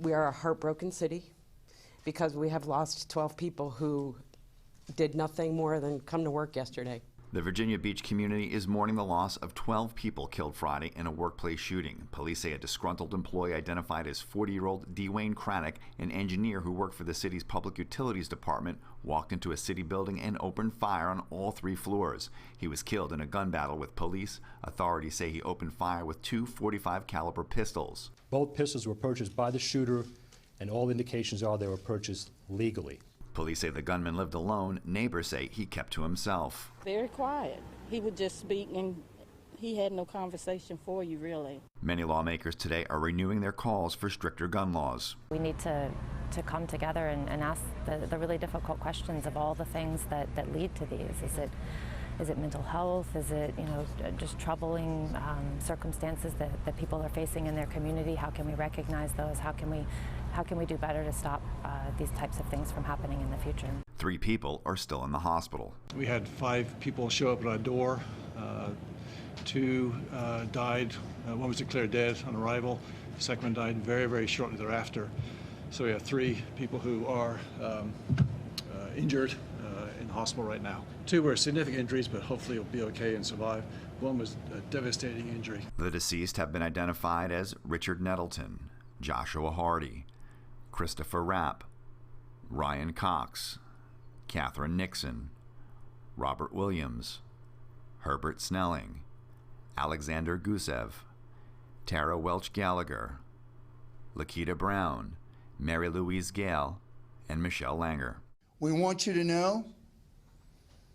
We are a heartbroken city because we have lost 12 people who did nothing more than come to work yesterday. The Virginia Beach community is mourning the loss of 12 people killed Friday in a workplace shooting. Police say a disgruntled employee identified as 40-year-old Dwayne Craddock, an engineer who worked for the city's public utilities department, walked into a city building and opened fire on all 3 floors. He was killed in a gun battle with police. Authorities say he opened fire with 2 .45 caliber pistols. Both pistols were purchased by the shooter, and all indications are they were purchased legally. Police say the gunman lived alone. Neighbors say he kept to himself. Very quiet. He would just speak and he had no conversation for you, really. Many lawmakers today are renewing their calls for stricter gun laws. We need to come together and ask the really difficult questions of all the things that lead to these. Is it mental health? Is it, just troubling circumstances that people are facing in their community? How can we recognize those? How can we do better to stop these types of things from happening in the future? 3 people are still in the hospital. We had 5 people show up at our door. 2 died. One was declared dead on arrival. The second one died very, very shortly thereafter. So we have 3 people who are injured in the hospital right now. 2 were significant injuries, but hopefully will be okay and survive. 1 was a devastating injury. The deceased have been identified as Richard Nettleton, Joshua Hardy, Christopher Rapp, Ryan Cox, Catherine Nixon, Robert Williams, Herbert Snelling, Alexander Gusev, Tara Welch Gallagher, Lakita Brown, Mary Louise Gale, and Michelle Langer. We want you to know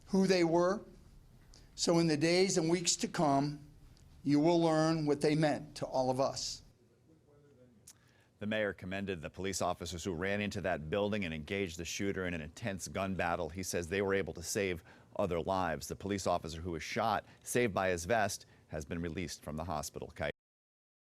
who they were, so in the days and weeks to come, you will learn what they meant to all of us. The mayor commended the police officers who ran into that building and engaged the shooter in an intense gun battle. He says they were able to save other lives. The police officer who was shot, saved by his vest, has been released from the hospital.